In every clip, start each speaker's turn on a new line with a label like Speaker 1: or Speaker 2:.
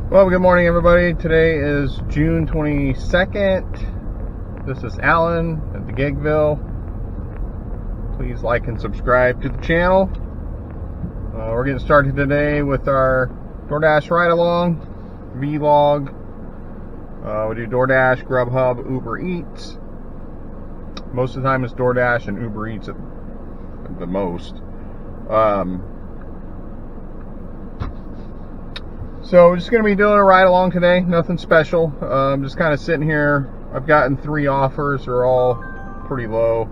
Speaker 1: Well, good morning, everybody. Today is June 22nd. This is Alan at the Gigville. Please like and subscribe to the channel. We're getting started today with our DoorDash ride-along, vlog. We do DoorDash, Grubhub, Uber Eats. Most of the time it's DoorDash and Uber Eats at the most. So we're just going to be doing a ride along today, nothing special. I'm just kind of sitting here. I've gotten 3 offers, they're all pretty low.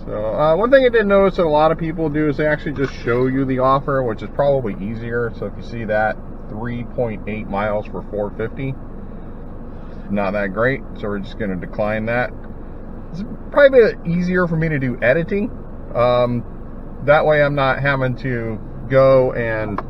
Speaker 1: So one thing I did notice that a lot of people do is they actually just show you the offer, which is probably easier. So if you see that 3.8 miles for $4.50, not that great, so we're just going to decline that. It's probably a bit easier for me to do editing. That way I'm not having to go and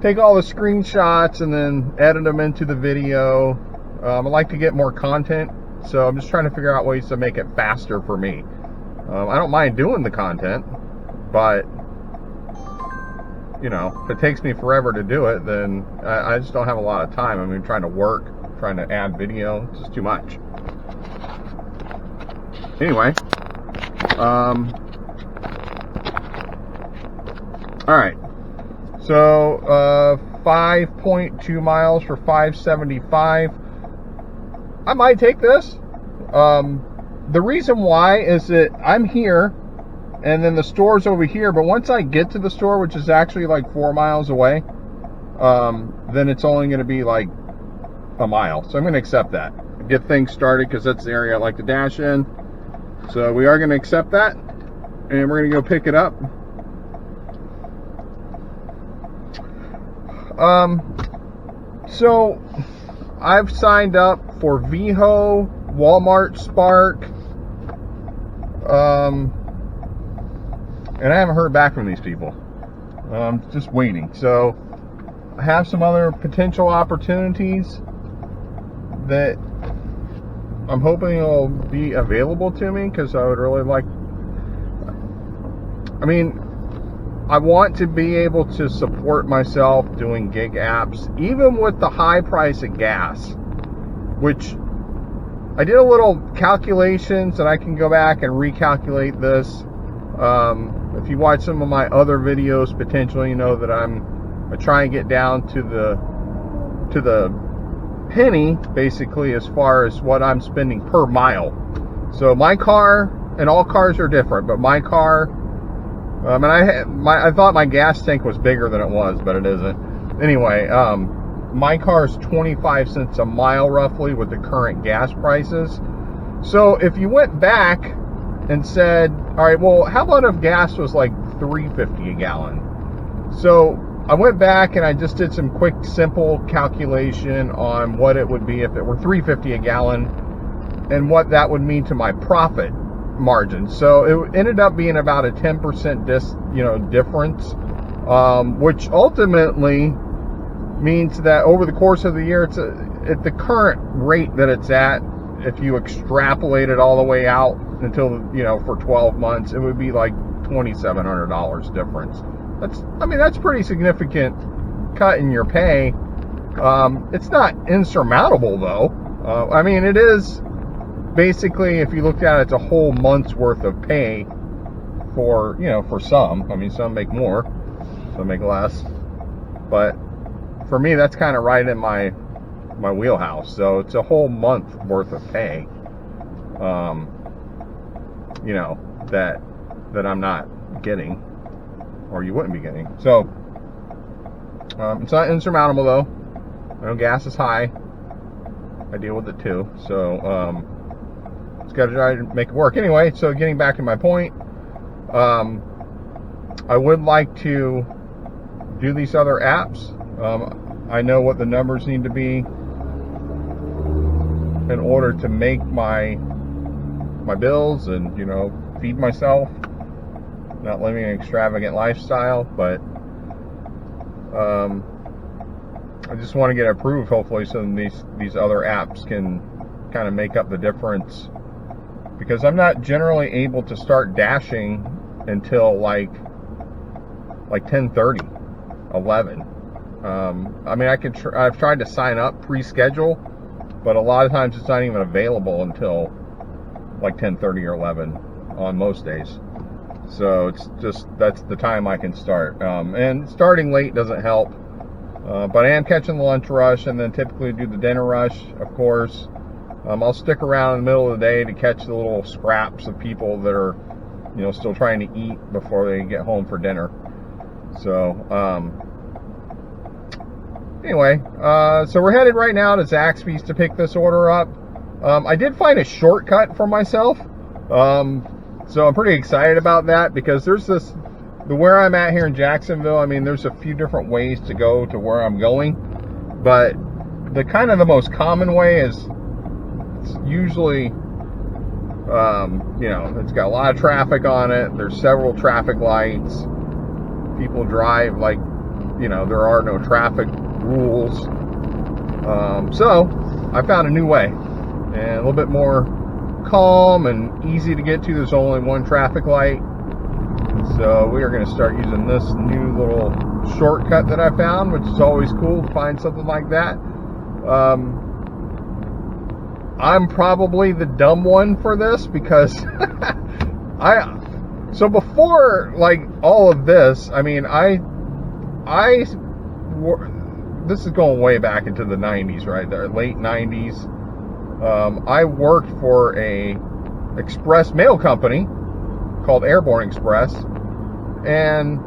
Speaker 1: take all the screenshots and then edit them into the video. I like to get more content, so I'm just trying to figure out ways to make it faster for me. I don't mind doing the content, but you know, if it takes me forever to do it, then I just don't have a lot of time. I mean, trying to work, trying to add video, it's just too much. Anyway, alright, so 5.2 miles for $5.75. I might take this. The reason why is that I'm here and then the store's over here, but once I get to the store, which is actually like 4 miles away, then it's only going to be like a mile. So I'm going to accept that. Get things started because that's the area I like to dash in. So we are going to accept that and we're going to go pick it up. So I've signed up for VHO, Walmart, Spark, and I haven't heard back from these people. I'm just waiting. So I have some other potential opportunities that I'm hoping will be available to me, because I would really like, I mean, I want to be able to support myself doing gig apps, even with the high price of gas, which I did a little calculations, and I can go back and recalculate this. If you watch some of my other videos, potentially, you know that I try and get down to the penny, basically, as far as what I'm spending per mile. So my car, and all cars are different, but my car, and I thought my gas tank was bigger than it was, but it isn't. Anyway, my car is 25 cents a mile roughly with the current gas prices. So if you went back and said, all right, well, how about if gas was like $3.50 a gallon? So I went back and I just did some quick, simple calculation on what it would be if it were $3.50 a gallon and what that would mean to my profit margin. So it ended up being about a 10% difference, which ultimately means that over the course of the year, it's at the current rate that it's at, if you extrapolate it all the way out until, for 12 months, it would be like $2,700 difference. That's pretty significant cut in your pay. It's not insurmountable though. It is basically, if you looked at it, it's a whole month's worth of pay for some. Some make more, some make less, but for me, that's kind of right in my wheelhouse. So it's a whole month worth of pay, that I'm not getting, or you wouldn't be getting. So it's not insurmountable though. I know gas is high. I deal with it too. So just got to try to make it work. Anyway, so getting back to my point, I would like to do these other apps. I know what the numbers need to be in order to make my bills and feed myself, not living an extravagant lifestyle, but I just want to get approved, hopefully, so these other apps can kind of make up the difference, because I'm not generally able to start dashing until like 10:30. 11. I mean, I've tried to sign up pre-schedule, but a lot of times it's not even available until like 10:30 or 11 on most days. So it's just, that's the time I can start. And starting late doesn't help. But I am catching the lunch rush, and then typically do the dinner rush, of course. I'll stick around in the middle of the day to catch the little scraps of people that are, you know, still trying to eat before they get home for dinner. So, anyway, so we're headed right now to Zaxby's to pick this order up. I did find a shortcut for myself. So I'm pretty excited about that, because there's where I'm at here in Jacksonville, I mean, there's a few different ways to go to where I'm going, but the kind of the most common way is, it's usually, you know, it's got a lot of traffic on it. There's several traffic lights. People drive like, you know, there are no traffic rules. So I found a new way, and a little bit more calm and easy to get to. There's only one traffic light. So we are going to start using this new little shortcut that I found, which is always cool to find something like that. I'm probably the dumb one for this, because so before like all of this, I mean, this is going way back into the 90s, right there, late 90s. I worked for a express mail company called Airborne Express, and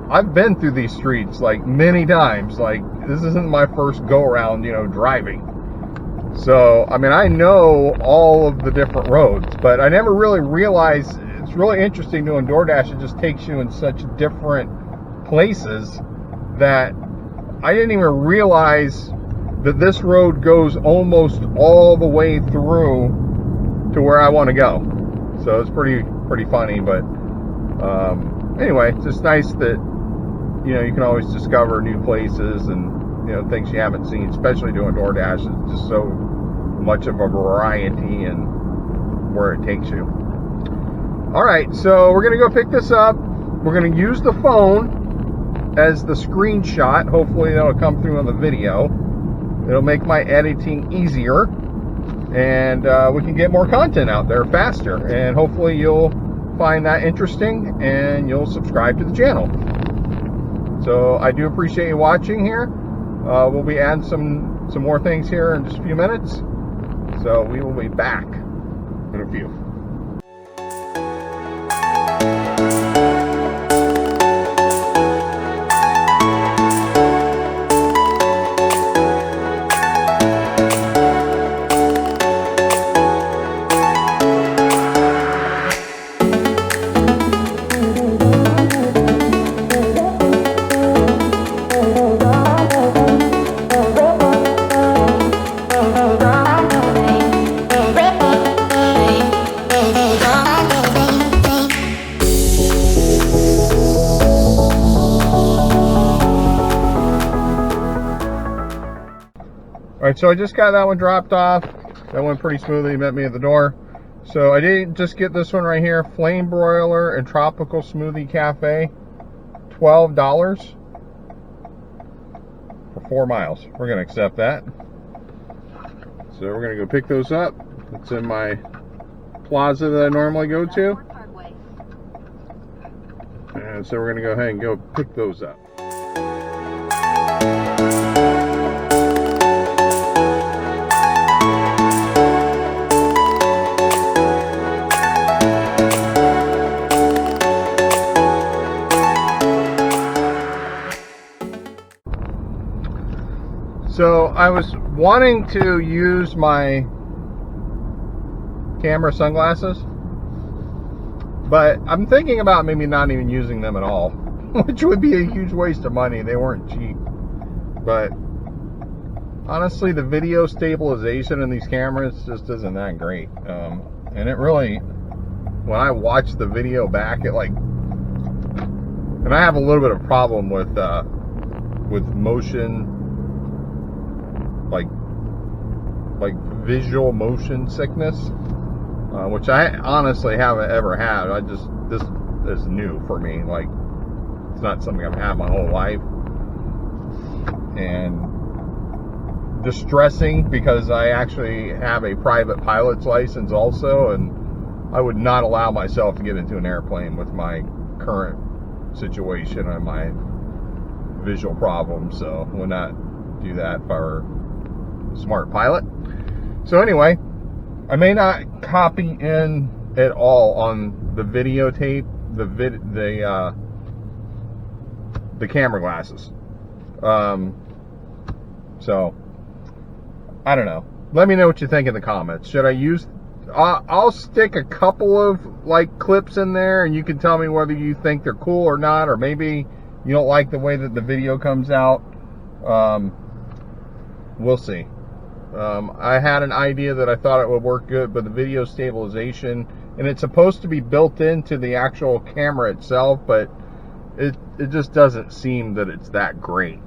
Speaker 1: I've been through these streets like many times. Like, this isn't my first go around, you know, driving. So, I mean, I know all of the different roads, but I never really realized, it's really interesting doing DoorDash. It just takes you in such different places that I didn't even realize that this road goes almost all the way through to where I want to go. So it's pretty funny, but anyway, it's just nice that, you know, you can always discover new places and, you know, things you haven't seen, especially doing DoorDash. It's just so much of a variety and where it takes you. All right, so we're gonna go pick this up. We're gonna use the phone as the screenshot. Hopefully that'll come through on the video. It'll make my editing easier, and we can get more content out there faster, and hopefully you'll find that interesting and you'll subscribe to the channel. So I do appreciate you watching here. We'll be adding some more things here in just a few minutes, so we will be back in a few. Alright, so I just got that one dropped off. That went pretty smoothly. He met me at the door. So I did just get this one right here. Flame Broiler and Tropical Smoothie Cafe. $12 for 4 miles. We're going to accept that. So we're going to go pick those up. It's in my plaza that I normally go to. And so we're going to go ahead and go pick those up. So I was wanting to use my camera sunglasses, but I'm thinking about maybe not even using them at all, which would be a huge waste of money. They weren't cheap. But honestly, the video stabilization in these cameras just isn't that great. And it really, when I watch the video back, it like, and I have a little bit of problem with motion, like visual motion sickness, which I honestly haven't ever had. This is new for me. Like, It's not something I've had my whole life. And distressing because I actually have a private pilot's license also, and I would not allow myself to get into an airplane with my current situation and my visual problems, so would not do that if I were a smart pilot. So anyway, I may not copy in at all on the videotape, the camera glasses. So I don't know. Let me know what you think in the comments. Should I use? I'll stick a couple of like clips in there, and you can tell me whether you think they're cool or not, or maybe you don't like the way that the video comes out. We'll see. I had an idea that I thought it would work good, but the video stabilization, and it's supposed to be built into the actual camera itself, but it just doesn't seem that it's that great.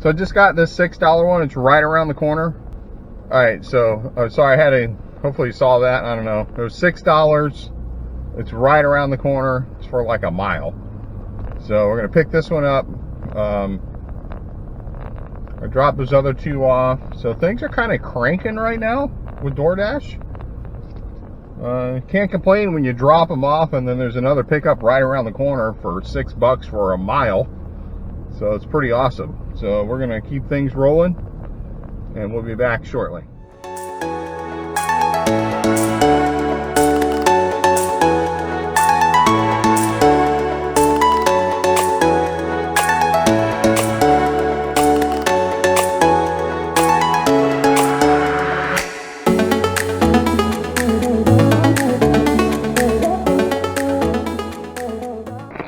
Speaker 1: So I just got this $6 one. It's right around the corner. All right, so sorry, I had a, hopefully you saw that. I don't know. It was $6. It's right around the corner. It's for like a mile. So we're gonna pick this one up. I dropped those other two off. So things are kind of cranking right now with DoorDash. Can't complain when you drop them off and then there's another pickup right around the corner for $6 for a mile. So it's pretty awesome. So we're gonna keep things rolling, and we'll be back shortly.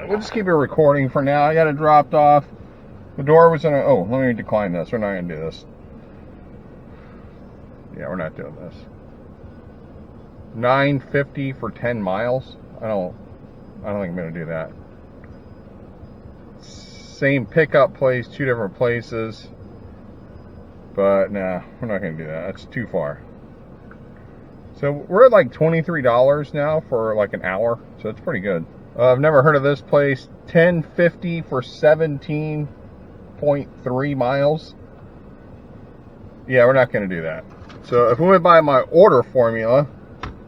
Speaker 1: We'll just keep it recording for now. I got it dropped off. The door was in a, oh, let me decline this. We're not going to do this. Yeah, we're not doing this. $9.50 for 10 miles. I don't think I'm going to do that. Same pickup place, two different places. But nah, we're not going to do that. That's too far. So we're at like $23 now for like an hour. So it's pretty good. I've never heard of this place. $10.50 for 17.3 miles. Yeah, we're not going to do that. So if we went by my order formula,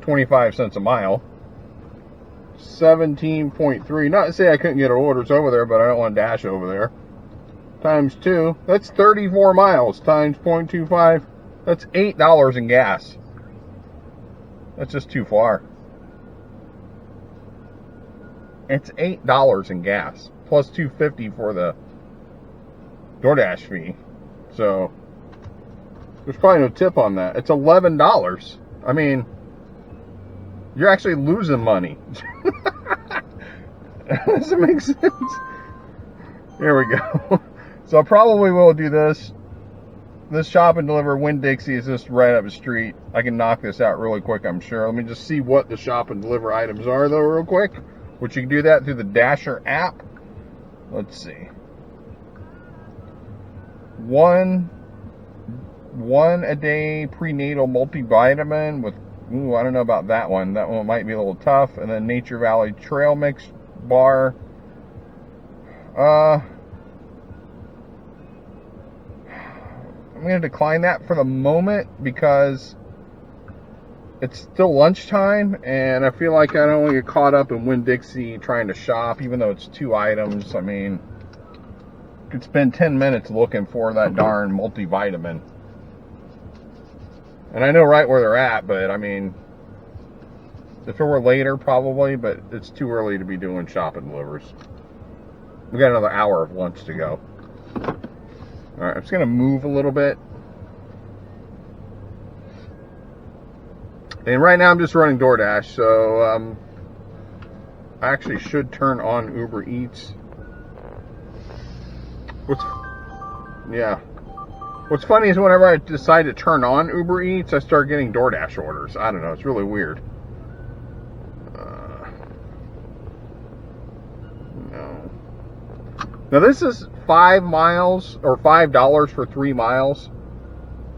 Speaker 1: 25 cents a mile, 17.3. Not to say I couldn't get orders over there, but I don't want to dash over there. Times 2, that's 34 miles. Times 0.25, that's $8 in gas. That's just too far. It's $8 in gas, plus $2.50 for the DoorDash fee. So there's probably no tip on that. It's $11. I mean, you're actually losing money. Does it make sense? Here we go. So I probably will do this. This shop and deliver Winn-Dixie is just right up the street. I can knock this out really quick, I'm sure. Let me just see what the shop and deliver items are, though, real quick. Which you can do that through the Dasher app. Let's see. One a day prenatal multivitamin with, ooh, I don't know about that one. That one might be a little tough. And then Nature Valley Trail Mix bar. I'm going to decline that for the moment because it's still lunchtime, and I feel like I don't want to get caught up in Winn-Dixie trying to shop, even though it's 2 items. I mean, you could spend 10 minutes looking for that darn multivitamin. And I know right where they're at, but I mean, if it were later, probably, but it's too early to be doing shop and delivers. We got another hour of lunch to go. Alright, I'm just going to move a little bit. And right now I'm just running DoorDash, so I actually should turn on Uber Eats. What's funny is whenever I decide to turn on Uber Eats, I start getting DoorDash orders. I don't know, it's really weird. No. Now this is 5 miles, or $5 for 3 miles.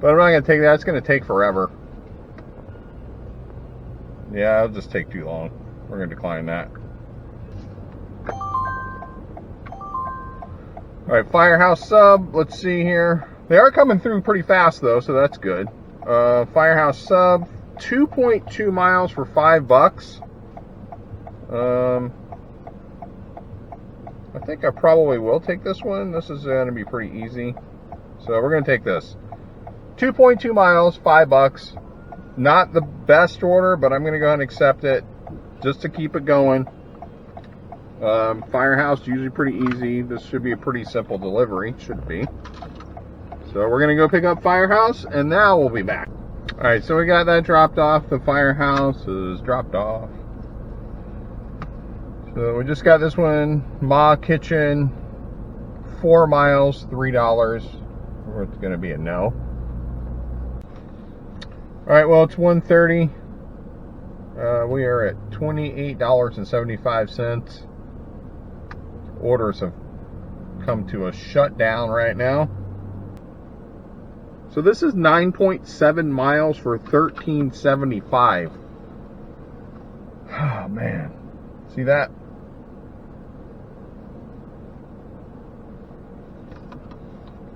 Speaker 1: But I'm not going to take that, it's going to take forever. Yeah, it'll just take too long. We're going to decline that. All right, Firehouse sub. Let's see here. They are coming through pretty fast though, so that's good. Firehouse sub, 2.2 miles for $5. I think I probably will take this one. This is going to be pretty easy. So we're going to take this. 2.2 miles, $5. Not the best order, but I'm going to go ahead and accept it just to keep it going. Firehouse, usually pretty easy. This should be a pretty simple delivery. Should be. So we're going to go pick up Firehouse, and now we'll be back. All right, so we got that dropped off. The Firehouse is dropped off. So we just got this one, Ma Kitchen, 4 miles, $3. Or it's going to be a no. All right, well, it's 1:30. We are at $28.75. Orders have come to a shutdown right now. So this is 9.7 miles for $13.75. Oh, man. See that?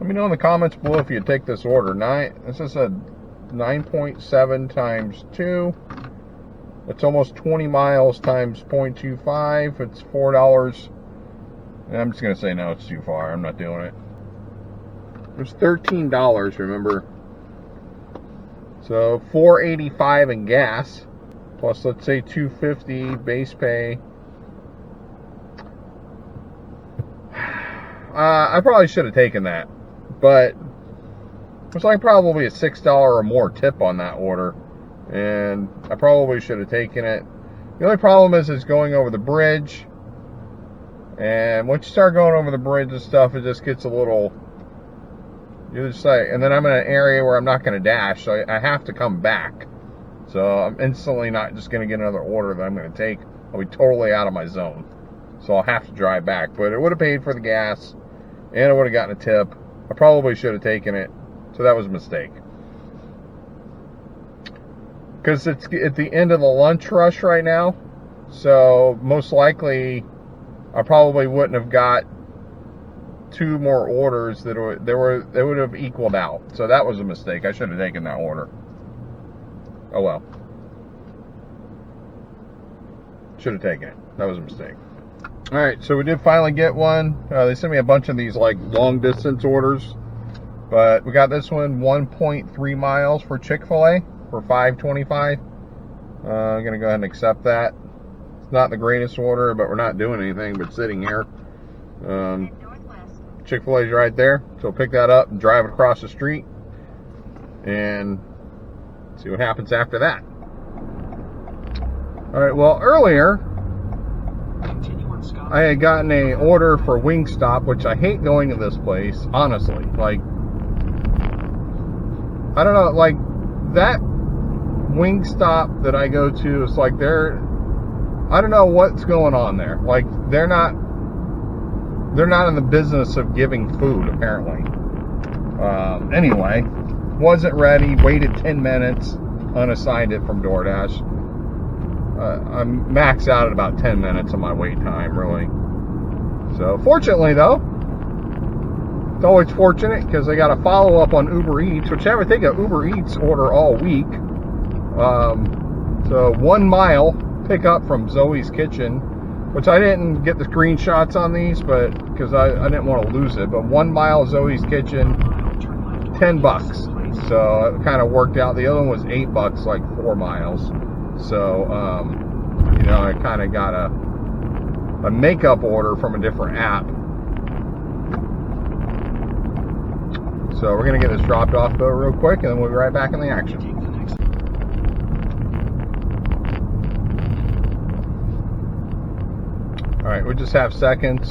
Speaker 1: Let me know in the comments below if you take this order. This is a 9.7 times 2. It's almost 20 miles times 0.25. It's $4. And I'm just going to say no, it's too far. I'm not doing it. It's $13, remember. So $4.85 in gas. Plus, let's say $2.50 base pay. I probably should have taken that. But it's like probably a $6 or more tip on that order. And I probably should have taken it. The only problem is it's going over the bridge. And once you start going over the bridge and stuff, it just gets a little... You just like, and then I'm in an area where I'm not going to dash, so I have to come back. So I'm instantly not just going to get another order that I'm going to take. I'll be totally out of my zone. So I'll have to drive back. But it would have paid for the gas, and I would have gotten a tip. I probably should have taken it, so that was a mistake. Because it's at the end of the lunch rush right now, so most likely I probably wouldn't have got 2 more orders that they would have equaled out. So that was a mistake. I should have taken that order. Oh well. Should have taken it. That was a mistake. Alright, so we did finally get one. They sent me a bunch of these like long distance orders. But we got this one, 1.3 miles for Chick-fil-A for $5.25. I'm going to go ahead and accept that. It's not the greatest order, but we're not doing anything but sitting here. Chick-fil-A's right there. So pick that up and drive it across the street. And see what happens after that. Alright, well earlier I had gotten an order for Wingstop, which I hate going to this place, honestly. Like, I don't know, like, that Wingstop that I go to is like I don't know what's going on there. Like, they're not in the business of giving food, apparently. Anyway, wasn't ready, waited 10 minutes, unassigned it from DoorDash. I'm maxed out at about 10 minutes of my wait time, really. So, fortunately, though, it's always fortunate because I got a follow-up on Uber Eats, which I haven't taken an Uber Eats order all week. So, 1 mile pickup from Zoe's Kitchen, which I didn't get the screenshots on these, but because I didn't want to lose it. But 1 mile Zoe's Kitchen, $10. So, it kind of worked out. The other one was $8, like 4 miles. So, you know, I kind of got a makeup order from a different app. So we're going to get this dropped off though real quick, and then we'll be right back in the action. Alright, we just have seconds.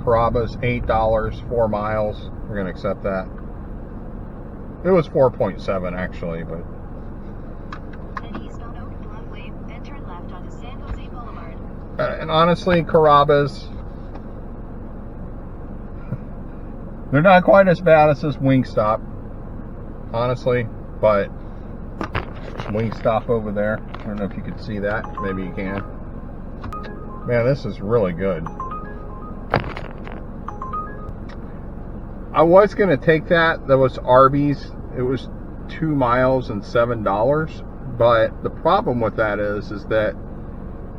Speaker 1: Carrabba's, $8, 4 miles. We're going to accept that. It was 4.7 actually, but... and honestly, Carrabba's, they're not quite as bad as this Wingstop, honestly, but Wingstop over there, I don't know if you can see that, maybe you can. Man, this is really good. I was going to take that. That was Arby's. It was 2 miles and $7. But the problem with that is that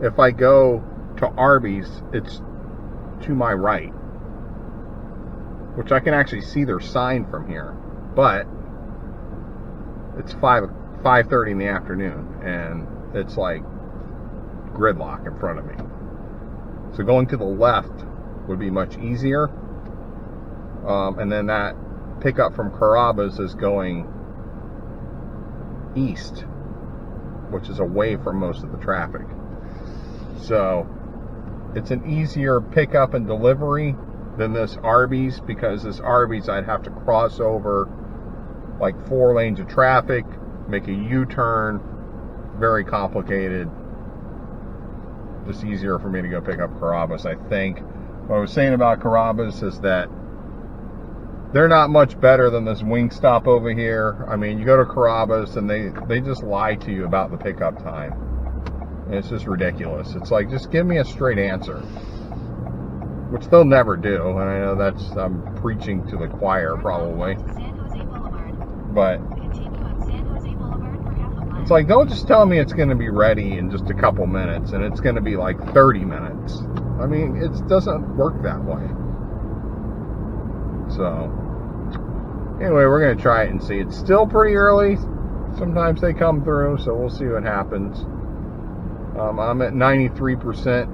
Speaker 1: if I go to Arby's, it's to my right, which I can actually see their sign from here. But it's 5:30 in the afternoon, and it's like gridlock in front of me. So going to the left would be much easier. And then that pickup from Carrabba's is going east, which is away from most of the traffic. So it's an easier pickup and delivery than this Arby's, because this Arby's I'd have to cross over like 4 lanes of traffic, make a U-turn, very complicated. Just easier for me to go pick up Carrabba's, I think. What I was saying about Carrabba's is that they're not much better than this Wingstop over here. I mean, you go to Carrabba's and they just lie to you about the pickup time. And it's just ridiculous. It's like, just give me a straight answer. Which they'll never do. And I know I'm preaching to the choir probably. But it's like, don't just tell me it's going to be ready in just a couple minutes and it's going to be like 30 minutes. I mean, it doesn't work that way. So, anyway, we're going to try it and see. It's still pretty early. Sometimes they come through, so we'll see what happens. I'm at 93%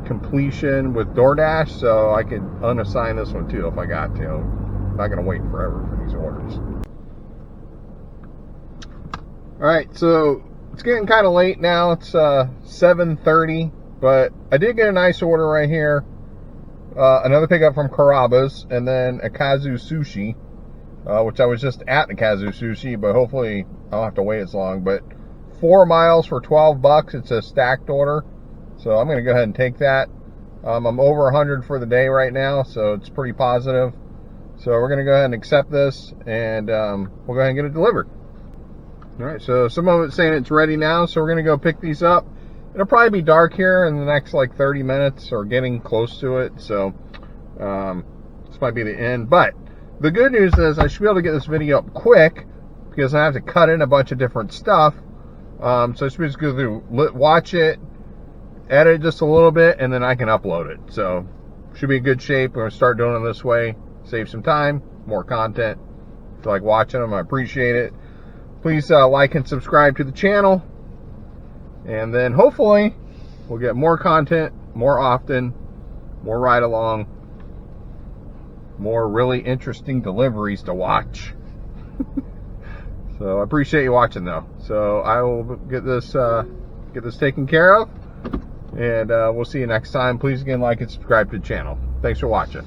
Speaker 1: completion with DoorDash, so I could unassign this one too if I got to. I'm not going to wait forever for these orders. Alright, so it's getting kind of late now. It's 7:30, but I did get a nice order right here. Another pickup from Carrabba's, and then a Kazu Sushi, which I was just at the Kazu Sushi, but hopefully I don't have to wait as long. But 4 miles for $12. It's a stacked order, so I'm going to go ahead and take that. I'm over 100 for the day right now, so it's pretty positive. So we're going to go ahead and accept this, and we'll go ahead and get it delivered. Alright, so some of it's saying it's ready now, so we're going to go pick these up. It'll probably be dark here in the next like 30 minutes, or getting close to it, so this might be the end. But the good news is I should be able to get this video up quick, because I have to cut in a bunch of different stuff. So I should just go through, watch it, edit it just a little bit, and then I can upload it. So should be in good shape. We're going to start doing it this way, save some time, more content. If you like watching them, I appreciate it. Please like and subscribe to the channel. And then hopefully we'll get more content more often, more ride along, more really interesting deliveries to watch. So I appreciate you watching though. So I will get this taken care of, and we'll see you next time. Please again like and subscribe to the channel. Thanks for watching.